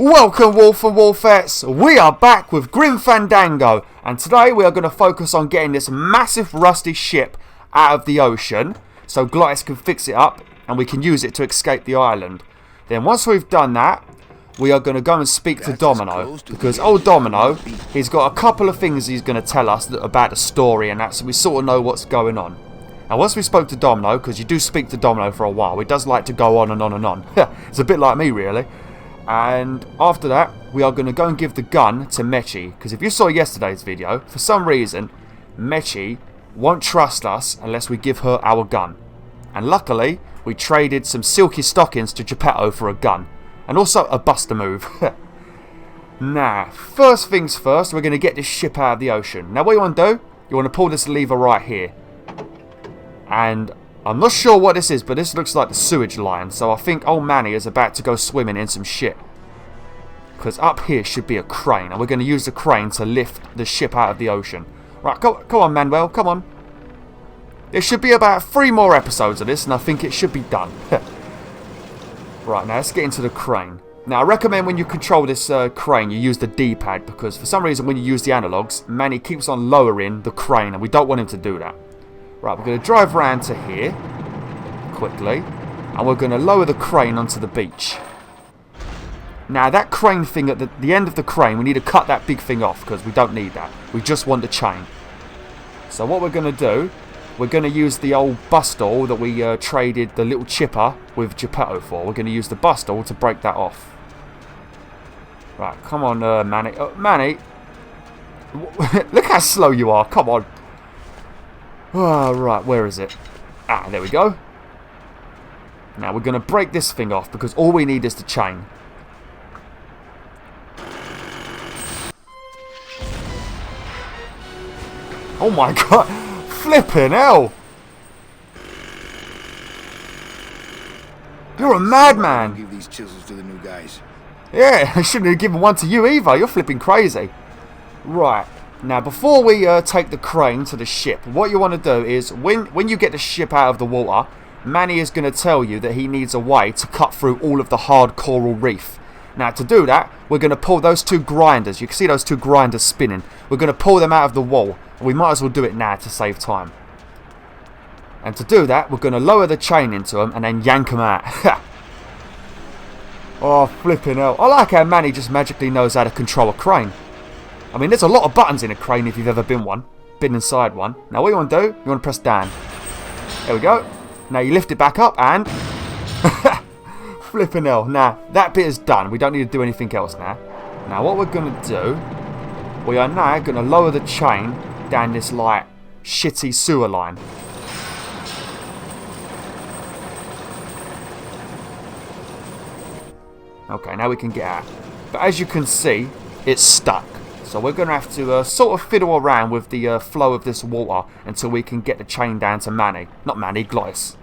Welcome Wolf and Wolfettes, we are back with Grim Fandango, and today we are going to focus on getting this massive rusty ship out of the ocean so Glottis can fix it up and we can use it to escape the island. Then once we've done that, we are going to go and speak to Domino, because old Domino, he's got a couple of things he's going to tell us about the story and that, so we sort of know what's going on. Now once we spoke to Domino, because you do speak to Domino for a while, he does like to go on and on and on. It's a bit like me really. And after that, we are going to go and give the gun to Meche. Because if you saw yesterday's video, for some reason, Meche won't trust us unless we give her our gun. And luckily, we traded some silky stockings to Geppetto for a gun. And also a buster move. Now, first things first, we're going to get this ship out of the ocean. Now what you want to do, you want to pull this lever right here. And I'm not sure what this is, but this looks like the sewage line. So I think old Manny is about to go swimming in some shit. Because up here should be a crane. And we're going to use the crane to lift the ship out of the ocean. Right, come on Manuel, come on. There should be about 3 more episodes of this, and I think it should be done. Right, now let's get into the crane. Now I recommend when you control this crane, you use the D-pad. Because for some reason when you use the analogues, Manny keeps on lowering the crane. And we don't want him to do that. Right, we're going to drive round to here, quickly, and we're going to lower the crane onto the beach. Now, that crane thing, at the end of the crane, we need to cut that big thing off, because we don't need that. We just want the chain. So what we're going to do, we're going to use the old bustall that we traded the little chipper with Geppetto for. We're going to use the bustall to break that off. Right, come on, Manny. Manny, look how slow you are, come on. Oh, right, where is it? Ah, there we go. Now we're going to break this thing off because all we need is the chain. Oh my god, flipping hell. You're a madman. Give these chisels to the new guys. Yeah, I shouldn't have given one to you either. You're flipping crazy. Right. Now, before we take the crane to the ship, what you want to do is, when you get the ship out of the water, Manny is going to tell you that he needs a way to cut through all of the hard coral reef. Now, to do that, we're going to pull those 2 grinders. You can see those 2 grinders spinning. We're going to pull them out of the wall. And we might as well do it now to save time. And to do that, we're going to lower the chain into them and then yank them out. Oh, flipping hell. I like how Manny just magically knows how to control a crane. I mean, there's a lot of buttons in a crane if you've ever been inside one. Now, what you want to do, you want to press down. There we go. Now, you lift it back up and... flipping hell. Now, that bit is done. We don't need to do anything else now. Now, what we're going to do, we are now going to lower the chain down this, like, shitty sewer line. Okay, now we can get out. But as you can see, it's stuck. So we're going to have to sort of fiddle around with the flow of this water until we can get the chain down to Manny. Not Manny, Glottis.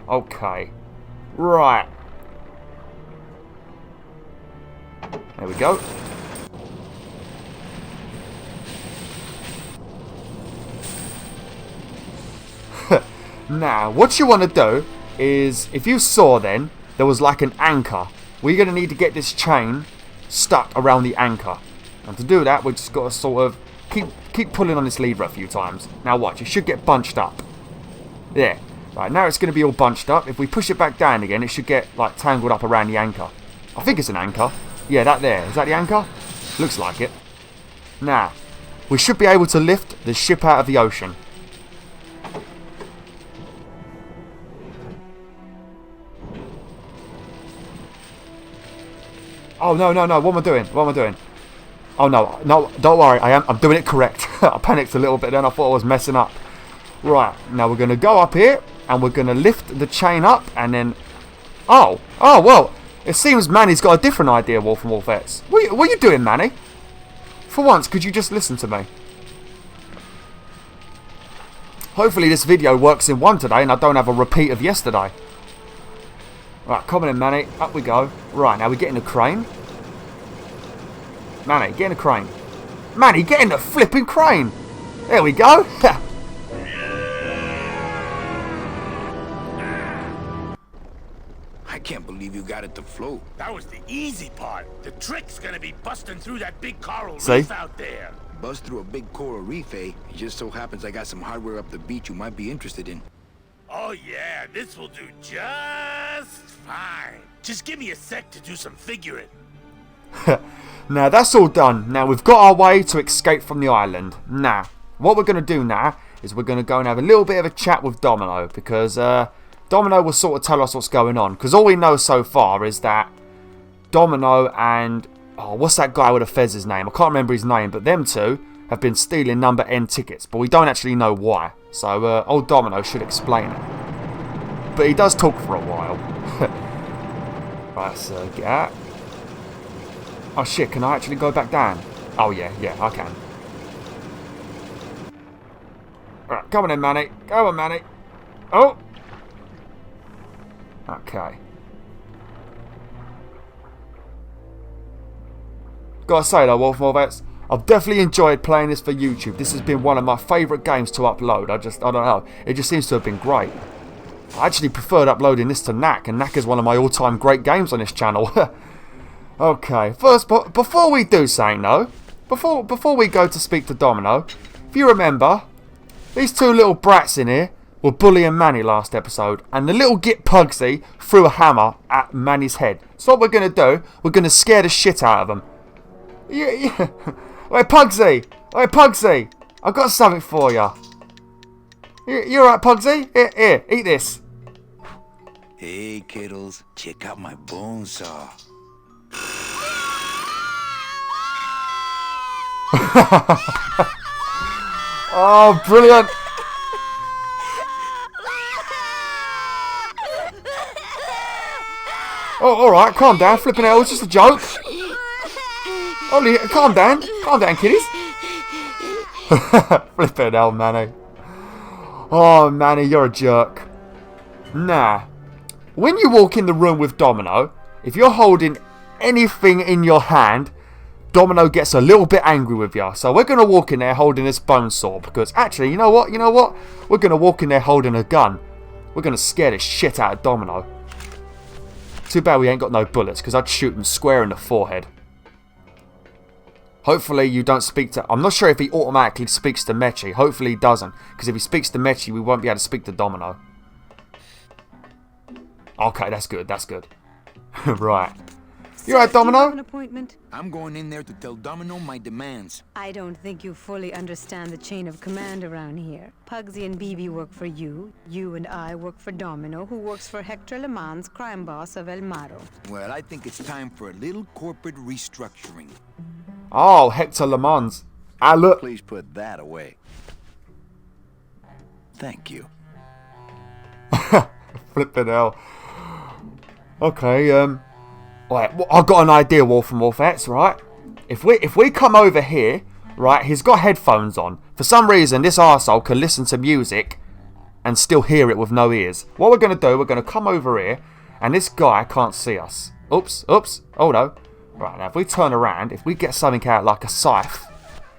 Okay. Right. There we go. Now, what you want to do is, if you saw then, there was like an anchor. We're going to need to get this chain stuck around the anchor. And to do that, we've just got to sort of keep pulling on this lever a few times. Now watch, it should get bunched up. There. Right, now it's going to be all bunched up. If we push it back down again, it should get like tangled up around the anchor. I think it's an anchor. Yeah, that there. Is that the anchor? Looks like it. Now, we should be able to lift the ship out of the ocean. Oh, no. What am I doing? Oh, no, don't worry. I'm doing it correct. I panicked a little bit then. I thought I was messing up. Right, now we're going to go up here. And we're going to lift the chain up. And then... Oh, well. It seems Manny's got a different idea, Wolf and Wolfettes. What are you doing, Manny? For once, could you just listen to me? Hopefully this video works in one today and I don't have a repeat of yesterday. Right, come on in, Manny. Up we go. Right, now we're getting a crane. Manny, get in the crane. Manny, get in the flipping crane. There we go. can't believe you got it to float. That was the easy part. The trick's gonna be busting through that big coral See? reef out there. Bust through a big coral reef, eh? It just so happens I got some hardware up the beach you might be interested in. Oh yeah, this will do just fine. Just give me a sec to do some figuring. Now that's all done. Now we've got our way to escape from the island. Now, what we're going to do now is we're going to go and have a little bit of a chat with Domino, because Domino will sort of tell us what's going on. Because all we know so far is that Domino and... oh, what's that guy with a fezz's name? I can't remember his name, but them two have been stealing number N tickets, but we don't actually know why. So old Domino should explain it. But he does talk for a while. Right, so get out. Oh shit, can I actually go back down? Oh yeah, I can. Alright, come on in, Manny. Go on, Manny. Oh! Okay. Gotta say though, wolfettes, I've definitely enjoyed playing this for YouTube. This has been one of my favourite games to upload. I don't know. It just seems to have been great. I actually preferred uploading this to Knack, and Knack is one of my all-time great games on this channel. Okay, first, before we do something though, before we go to speak to Domino, if you remember, these two little brats in here were bullying Manny last episode, and the little git Pugsy threw a hammer at Manny's head. So what we're going to do, we're going to scare the shit out of them. Yeah. Wait, Pugsy! Wait, Pugsy! I've got something for you. You alright, Pugsy? Here, eat this. Hey, kiddles, check out my bone saw. Oh, brilliant! Oh, alright, calm down, flipping out, it's just a joke. Ollie, calm down, kiddies. Flipping hell, Manny. Oh, Manny, you're a jerk. Nah. When you walk in the room with Domino, if you're holding anything in your hand, Domino gets a little bit angry with you. So we're going to walk in there holding this bone saw, because actually, you know what? We're going to walk in there holding a gun. We're going to scare the shit out of Domino. Too bad we ain't got no bullets, because I'd shoot him square in the forehead. Hopefully you don't speak to... I'm not sure if he automatically speaks to Meche. Hopefully he doesn't, because if he speaks to Meche, we won't be able to speak to Domino. Okay, that's good, Right. You alright, Domino? Do you have an appointment? I'm going in there to tell Domino my demands. I don't think you fully understand the chain of command around here. Pugsy and BB work for you. You and I work for Domino, who works for Hector Le Mans, crime boss of El Maro. Well, I think it's time for a little corporate restructuring. Oh, Hector Le Mans. Alot. Please put that away. Thank you. Flipping hell. Okay, right, I've got an idea, Wolf and Wolfettes, right? If we come over here, right, he's got headphones on. For some reason, this arsehole can listen to music and still hear it with no ears. What we're going to do, we're going to come over here, and this guy can't see us. Oops, oh no. Right, now if we turn around, if we get something out like a scythe.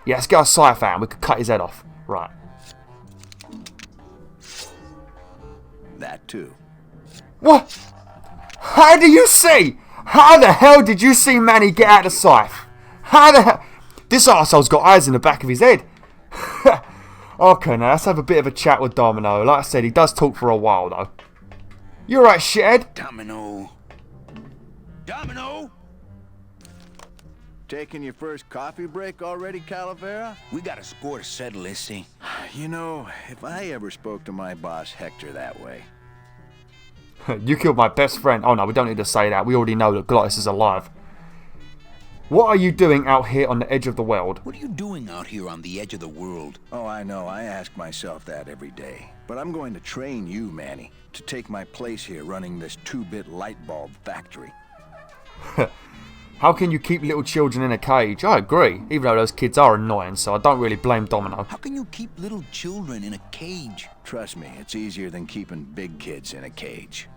Yeah, let's get a scythe out and we could cut his head off. Right. That too. What? How do you see? How the hell did you see Manny get out of the scythe? How the hell? This arsehole's got eyes in the back of his head. Okay, now let's have a bit of a chat with Domino. Like I said, he does talk for a while though. You alright, shithead? Domino. Taking your first coffee break already, Calavera? We got a score to settle, Issy. You know, if I ever spoke to my boss Hector that way. You killed my best friend. Oh no, we don't need to say that. We already know that Glottis is alive. What are you doing out here on the edge of the world? What are you doing out here on the edge of the world? Oh, I know. I ask myself that every day. But I'm going to train you, Manny, to take my place here running this 2-bit light bulb factory. How can you keep little children in a cage? I agree, even though those kids are annoying, so I don't really blame Domino. How can you keep little children in a cage? Trust me, it's easier than keeping big kids in a cage.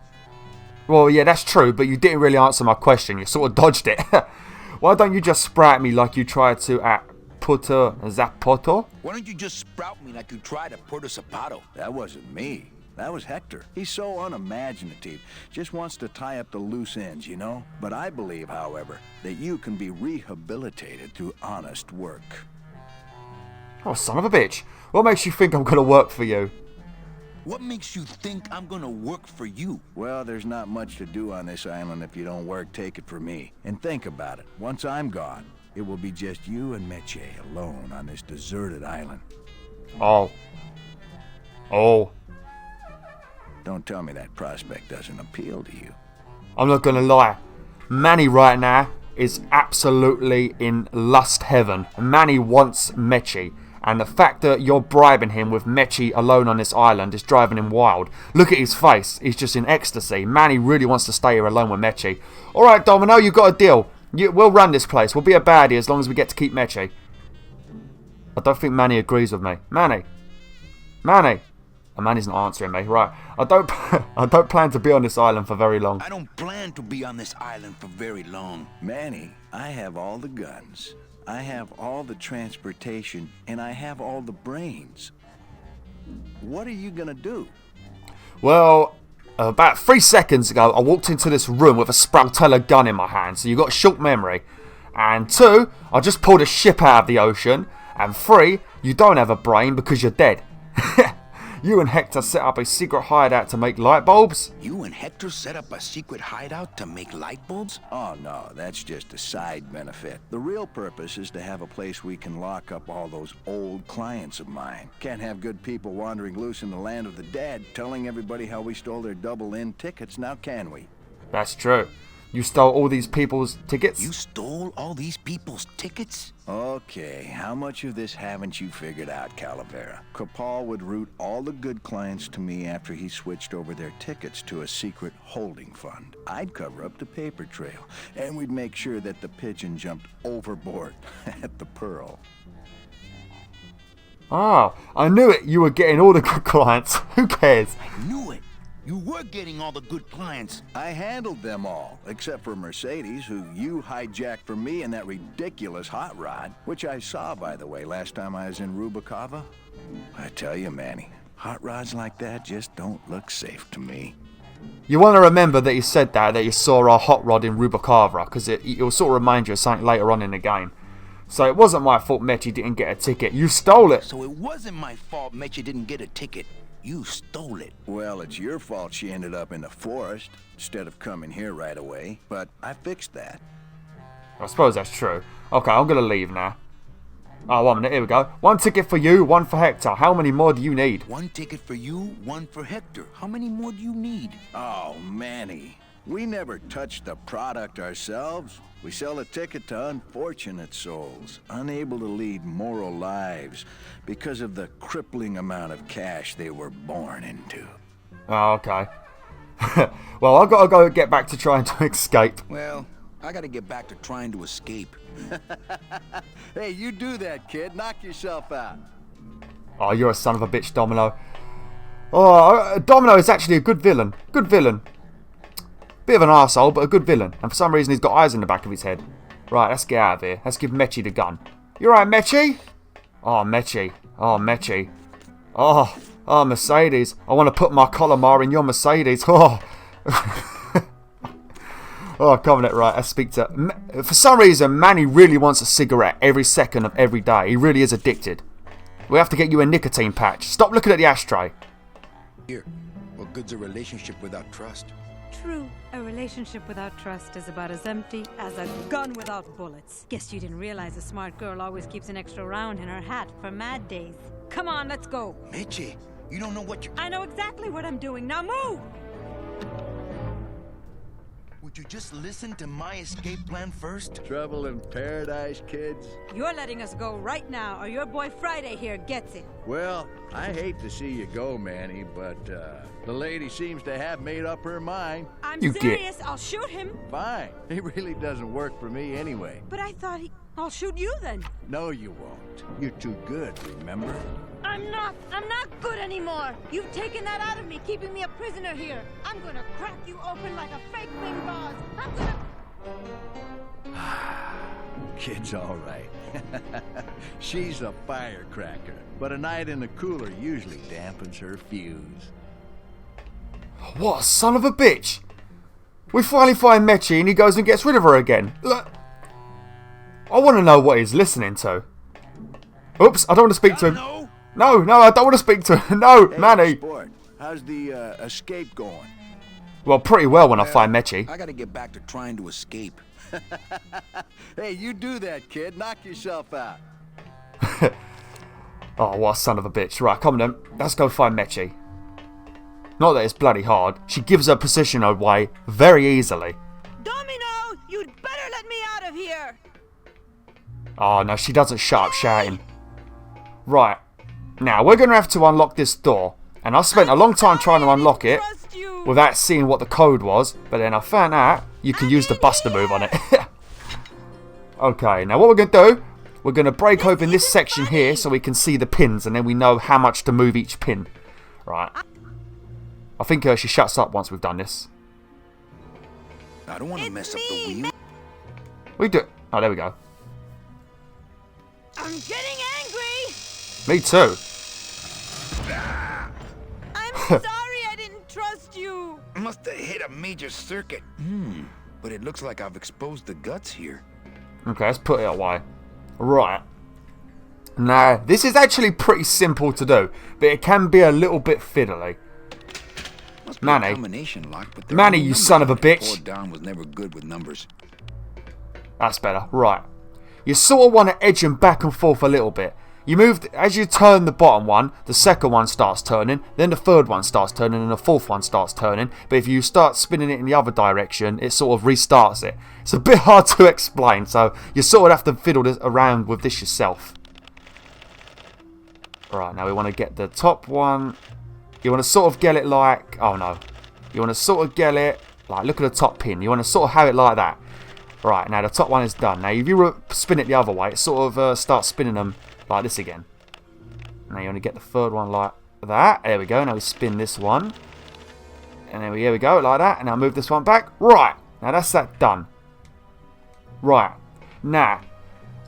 Well, yeah, that's true, but you didn't really answer my question. You sort of dodged it. Why don't you just spray at me like you tried to at Puerto Zapato? Why don't you just sprout me like you tried at Puerto Zapato? That wasn't me. That was Hector. He's so unimaginative. Just wants to tie up the loose ends, you know? But I believe, however, that you can be rehabilitated through honest work. Oh, son of a bitch. What makes you think I'm gonna work for you? What makes you think I'm gonna work for you? Well, there's not much to do on this island if you don't work, take it from me. And think about it. Once I'm gone, it will be just you and Meche alone on this deserted island. Oh. Oh. Don't tell me that prospect doesn't appeal to you. I'm not gonna lie. Manny right now is absolutely in lust heaven. Manny wants Meche. And the fact that you're bribing him with Meche alone on this island is driving him wild. Look at his face. He's just in ecstasy. Manny really wants to stay here alone with Meche. Alright, Domino, you got a deal. We'll run this place. We'll be a baddie as long as we get to keep Meche. I don't think Manny agrees with me. Manny. Manny. And Manny's not answering me. Right. I don't plan to be on this island for very long. I don't plan to be on this island for very long. Manny, I have all the guns. I have all the transportation, and I have all the brains. What are you gonna do? Well, about 3 seconds ago, I walked into this room with a Spragteller gun in my hand, so you got short memory. And 2, I just pulled a ship out of the ocean. And 3, you don't have a brain because you're dead. You and Hector set up a secret hideout to make light bulbs? You and Hector set up a secret hideout to make light bulbs? Oh no, that's just a side benefit. The real purpose is to have a place we can lock up all those old clients of mine. Can't have good people wandering loose in the land of the dead, telling everybody how we stole their double-in tickets, now can we? That's true. You stole all these people's tickets? You stole all these people's tickets? Okay, how much of this haven't you figured out, Calavera? Capal would route all the good clients to me after he switched over their tickets to a secret holding fund. I'd cover up the paper trail, and we'd make sure that the pigeon jumped overboard at the Pearl. Oh, I knew it. You were getting all the good clients. Who cares? I knew it. You were getting all the good clients. I handled them all, except for Mercedes, who you hijacked from me in that ridiculous hot rod, which I saw, by the way, last time I was in Rubacava. I tell you, Manny, hot rods like that just don't look safe to me. You want to remember that you said that you saw our hot rod in Rubacava, because it'll sort of remind you of something later on in the game. So it wasn't my fault Meche didn't get a ticket. You stole it. So it wasn't my fault Meche didn't get a ticket. You stole it. Well, it's your fault she ended up in the forest instead of coming here right away, but I fixed that. I suppose that's true. Okay, I'm going to leave now. Oh, 1 minute, here we go. 1 ticket for you, 1 for Hector. How many more do you need? 1 ticket for you, 1 for Hector. How many more do you need? Oh, Manny, we never touch the product ourselves. We sell a ticket to unfortunate souls, unable to lead moral lives because of the crippling amount of cash they were born into. Oh, okay. Well, I've got to go get back to trying to escape. Well, I gotta get back to trying to escape. Hey, you do that, kid. Knock yourself out. Oh, you're a son of a bitch, Domino. Oh, Domino is actually a good villain. Good villain. Bit of an arsehole, but a good villain. And for some reason, he's got eyes in the back of his head. Right, let's get out of here. Let's give Meche the gun. You alright, Meche? Oh, Meche. Oh, Meche. Oh, Mercedes. I want to put my Colomar in your Mercedes. Oh. Oh, Covenant, right. Let's speak to... For some reason, Manny really wants a cigarette every second of every day. He really is addicted. We have to get you a nicotine patch. Stop looking at the ashtray. Here, what good's a relationship without trust? True, a relationship without trust is about as empty as a gun without bullets. Guess you didn't realize a smart girl always keeps an extra round in her hat for mad days. Come on, let's go. Meche, you don't know what you're... I know exactly what I'm doing. Now move! Would you just listen to my escape plan first? Trouble in paradise, kids? You're letting us go right now, or your boy Friday here gets it. Well, I hate to see you go, Manny, but the lady seems to have made up her mind. I'm You serious. I'll shoot him. Fine. It really doesn't work for me anyway. But I thought I'll shoot you then. No, you won't. You're too good, remember? I'm not good anymore. You've taken that out of me, keeping me a prisoner here. I'm gonna crack you open like a fake wing gauze. I'm gonna... Kid's all right. She's a firecracker, but a night in the cooler usually dampens her fuse. What a son of a bitch. We finally find Meche and he goes and gets rid of her again. Look. I want to know what he's listening to. Oops, I don't want to speak to him. No, I don't want to speak to him. No, Hey, Manny. sport, how's the escape going? Well, pretty well when I find Meche. I gotta get back to trying to escape. Hey, you do that, kid. Knock yourself out. Oh, what a son of a bitch. Right, come on then. Let's go find Meche. Not that it's bloody hard. She gives her position away very easily. Domino, you'd better let me out of here. Oh, no, she doesn't shut up shouting. Right. Now, we're going to have to unlock this door. And I spent a long time trying to unlock it without seeing what the code was. But then I found out you can use the buster move on it. Okay, now what we're going to do, we're going to break open this section here so we can see the pins. And then we know how much to move each pin. Right. I think she shuts up once we've done this. I don't want to mess up the wheel. We do. Oh, there we go. I'm getting angry. Me too. I'm sorry I didn't trust you. Must have hit a major circuit. But it looks like I've exposed the guts here. Okay, let's put it away. Right. Now, this is actually pretty simple to do, but it can be a little bit fiddly. Must be Manny. a combination lock, but there Manny, are no you numbers. son of a bitch. Poor Don was never good with numbers. That's better. Right. You sort of want to edge them back and forth a little bit. You move, as you turn the bottom one, the second one starts turning, then the third one starts turning, and the fourth one starts turning. But if you start spinning it in the other direction, it sort of restarts it. It's a bit hard to explain, so you sort of have to fiddle this around with this yourself. Right, now we want to get the top one. You want to sort of get it like, oh no. You want to sort of get it, like, look at the top pin. You want to sort of have it like that. Right, now the top one is done. Now if you spin it the other way, it sort of starts spinning them like this again. Now you want to get the third one like that. There we go. Now we spin this one. And then here we go, like that. And now move this one back. Right, now that's that done. Right, now,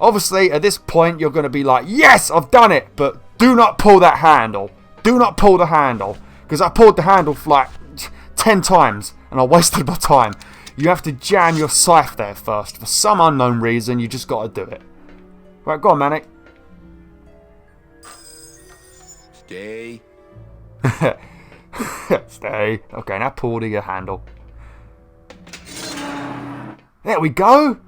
obviously at this point you're going to be like, yes, I've done it. But do not pull that handle. Do not pull the handle. Because I pulled the handle for like 10 times. And I wasted my time. You have to jam your scythe there first. For some unknown reason, you just got to do it. Right, go on, Manny. Stay. Stay. Okay, now pull the handle. There we go.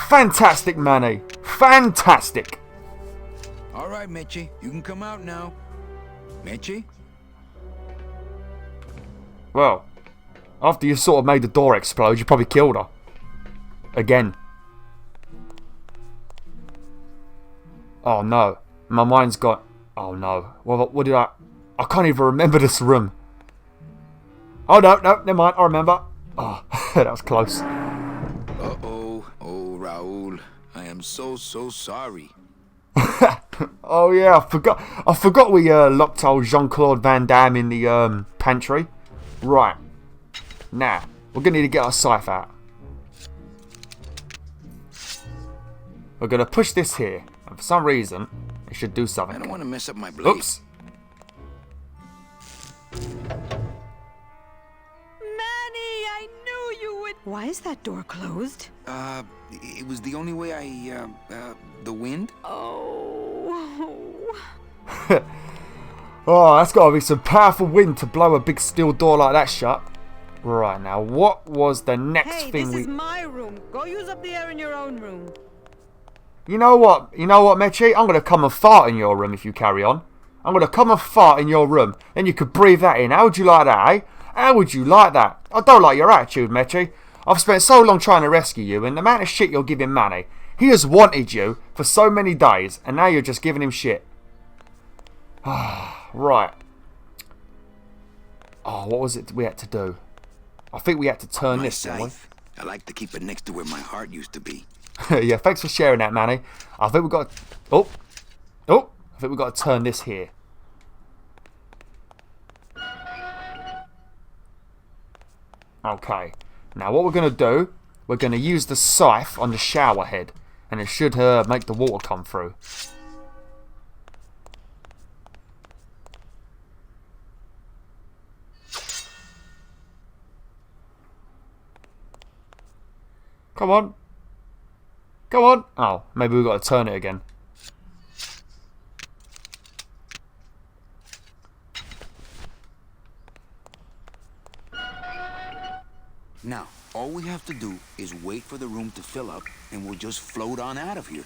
Fantastic, Manny. Fantastic. All right, Meche, you can come out now. Meche? Well, after you sort of made the door explode, you probably killed her. Again. Oh no. My mind's got... Oh no. What did I... I can't even remember this room. Oh no, never mind. I remember. Oh, that was close. Uh-oh. Oh, Raul. I am so sorry. Oh yeah, I forgot we locked old Jean-Claude Van Damme in the pantry. Right. Now, we're going to need to get our scythe out. We're going to push this here. And for some reason, it should do something. I don't want to mess up my blade. Oops. Manny, I knew you would. Why is that door closed? It was the only way the wind? Oh. Oh, that's got to be some powerful wind to blow a big steel door like that shut. Right, now, what was the next Hey, thing this is my room. Go use up the air in your own room. You know what, Meche? I'm going to come and fart in your room if you carry on. I'm going to come and fart in your room. Then you could breathe that in. How would you like that, eh? How would you like that? I don't like your attitude, Meche. I've spent so long trying to rescue you, and the amount of shit you're giving Manny. He has wanted you for so many days, and now you're just giving him shit. Right. Oh, what was it we had to do? I think we had to turn My this, didn't we? scythe. I like to keep it next to where my heart used to be. Yeah, thanks for sharing that, Manny. I think we've got... Oh, I think we've got to turn this here. Okay. Now, what we're going to do, we're going to use the scythe on the shower head. And it should make the water come through. Come on. Come on. Oh, maybe we've got to turn it again. Now, all we have to do is wait for the room to fill up, and we'll just float on out of here.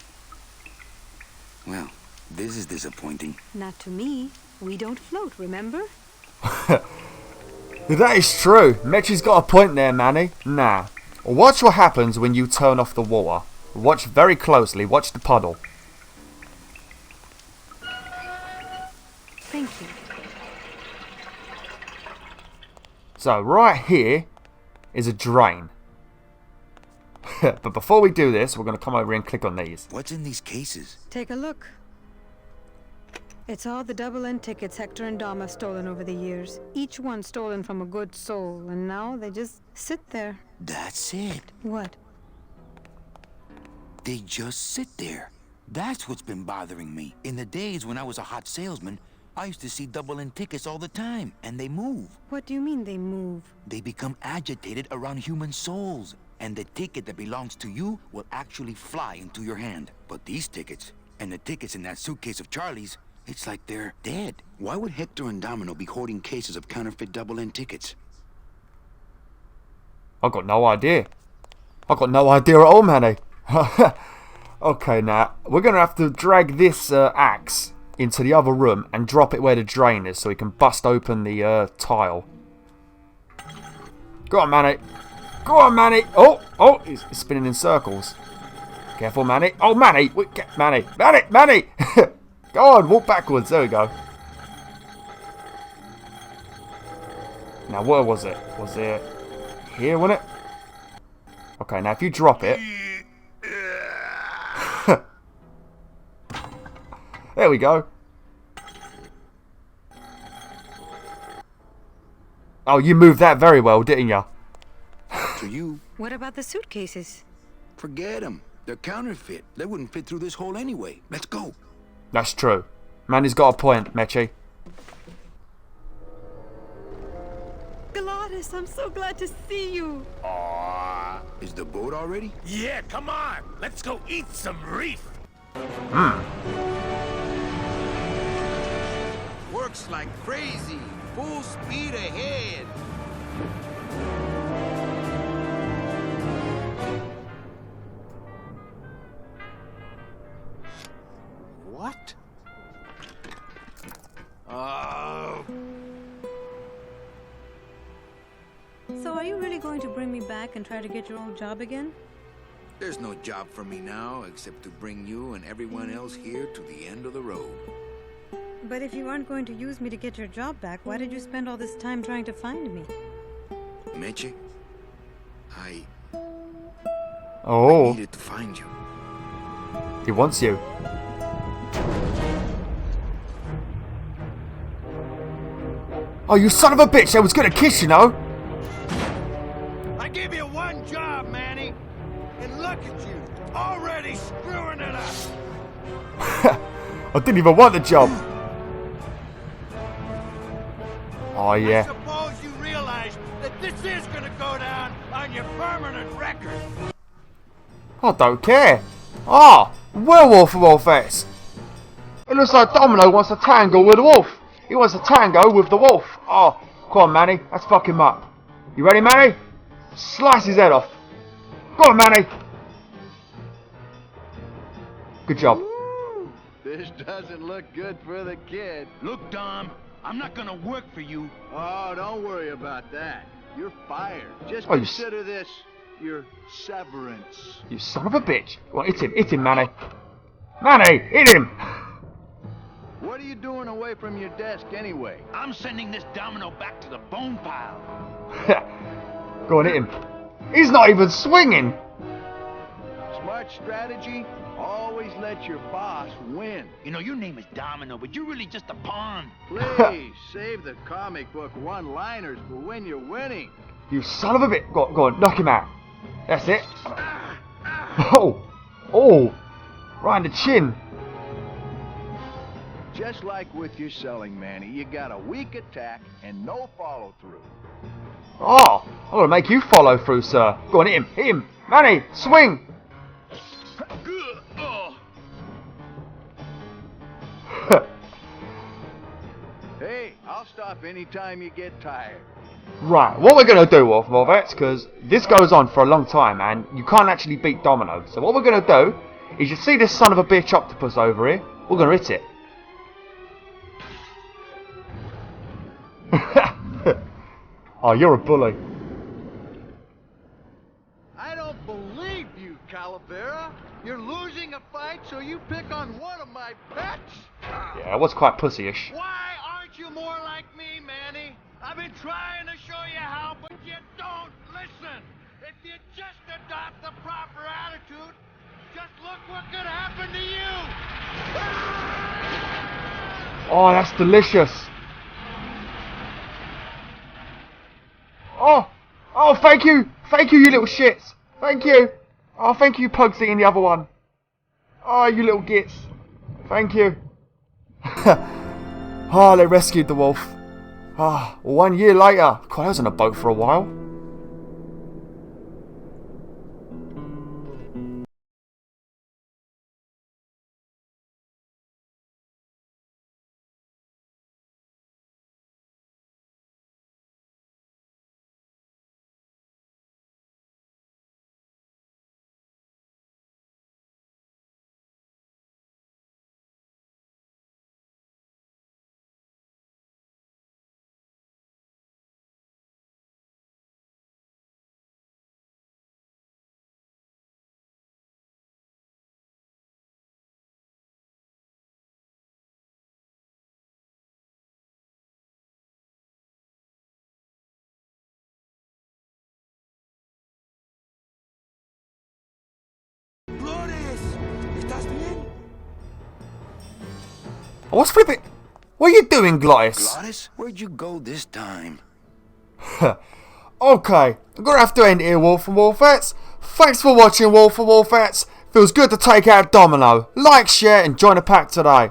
Well, this is disappointing. Not to me. We don't float, remember? That is true. Meche's got a point there, Manny. Nah. Watch what happens when you turn off the water. Watch very closely. Watch the puddle. Thank you. So, right here is a drain. But before we do this, we're going to come over here and click on these. What's in these cases? Take a look. It's all the double-end tickets Hector and Dom have stolen over the years. Each one stolen from a good soul, and now they just sit there. That's it. What? They just sit there. That's what's been bothering me. In the days when I was a hot salesman, I used to see double-end tickets all the time, and they move. What do you mean they move? They become agitated around human souls, and the ticket that belongs to you will actually fly into your hand. But these tickets, and the tickets in that suitcase of Charlie's, it's like they're dead. Why would Hector and Domino be hoarding cases of counterfeit double-end tickets? I've got no idea. I've got no idea at all, Manny. Okay, now, we're going to have to drag this axe into the other room and drop it where the drain is so we can bust open the tile. Go on, Manny. Go on, Manny. Oh, he's spinning in circles. Careful, Manny. Oh, Manny. Manny. Manny. Go on, walk backwards. There we go. Now, where was it? Was it here, wasn't it? Okay, now if you drop it. There we go. Oh, you moved that very well, didn't you? To you, What about the suitcases? forget them. They're counterfeit. They wouldn't fit through this hole anyway. Let's go. That's true. Manny's got a point, Meche. Gladys, I'm so glad to see you. Aww. Is the boat already? Yeah, come on. Let's go eat some reef. Works like crazy. Full speed ahead. What? Oh. So are you really going to bring me back and try to get your old job again? There's no job for me now except to bring you and everyone else here to the end of the road. But if you aren't going to use me to get your job back, why did you spend all this time trying to find me? Meche, I Oh, needed to find you. he wants you. Oh, you son of a bitch! I was gonna kiss you, know? I gave you one job, Manny. And look at you, already screwing it up. I didn't even want the job. Oh, I yeah. suppose you realize that this is gonna go down on your permanent record. I don't care. Ah, werewolf wolfettes. It looks like Domino wants to tangle with the wolf. He wants to tango with the wolf. Oh, come on, Manny. Let's fuck him up. You ready, Manny? Slice his head off. Go on, Manny. Good job. This doesn't look good for the kid. Look, Dom, I'm not gonna work for you. Oh, don't worry about that. You're fired. Just Oh, you consider this your severance. You son of a bitch. Go on, hit him, Manny. Manny, hit him. What are you doing away from your desk anyway? I'm sending this Domino back to the bone pile. Go on, hit him. He's not even swinging. Smart strategy, always let your boss win. You know, your name is Domino, but you're really just a pawn. Please, save the comic book one-liners for when you're winning. You son of a bitch. Go on, knock him out. That's it. Oh, right in the chin. Just like with your selling, Manny, you got a weak attack and no follow-through. Oh, I'm gonna make you follow through, sir. Go on, hit him. Manny, swing! Hey, I'll stop anytime you get tired. Right, what we're going to do, wolfettes, because this goes on for a long time and you can't actually beat Domino. So what we're going to do is, you see this son of a bitch octopus over here? We're going to hit it. Oh, you're a bully. I don't believe you, Calavera. You're losing a fight, so you pick on one of my pets? Yeah, it was quite pussyish. Why aren't you more like me, Manny? I've been trying to show you how, but you don't listen. If you just adopt the proper attitude, just look what could happen to you. Oh, that's delicious. Oh, oh, thank you, you little shits. Thank you. Oh, thank you, Pugsy, and the other one. Oh, you little gits. Thank you. Oh, they rescued the wolf. Ah, 1 year later. God, I was on a boat for a while. What's flipping? What are you doing, Glottis? Glottis, where'd you go this time? Okay, I'm gonna have to end here, Wolf and Wolfettes. Thanks for watching, Wolf and Wolfettes. Feels good to take out Domino. Like, share, and join the pack today.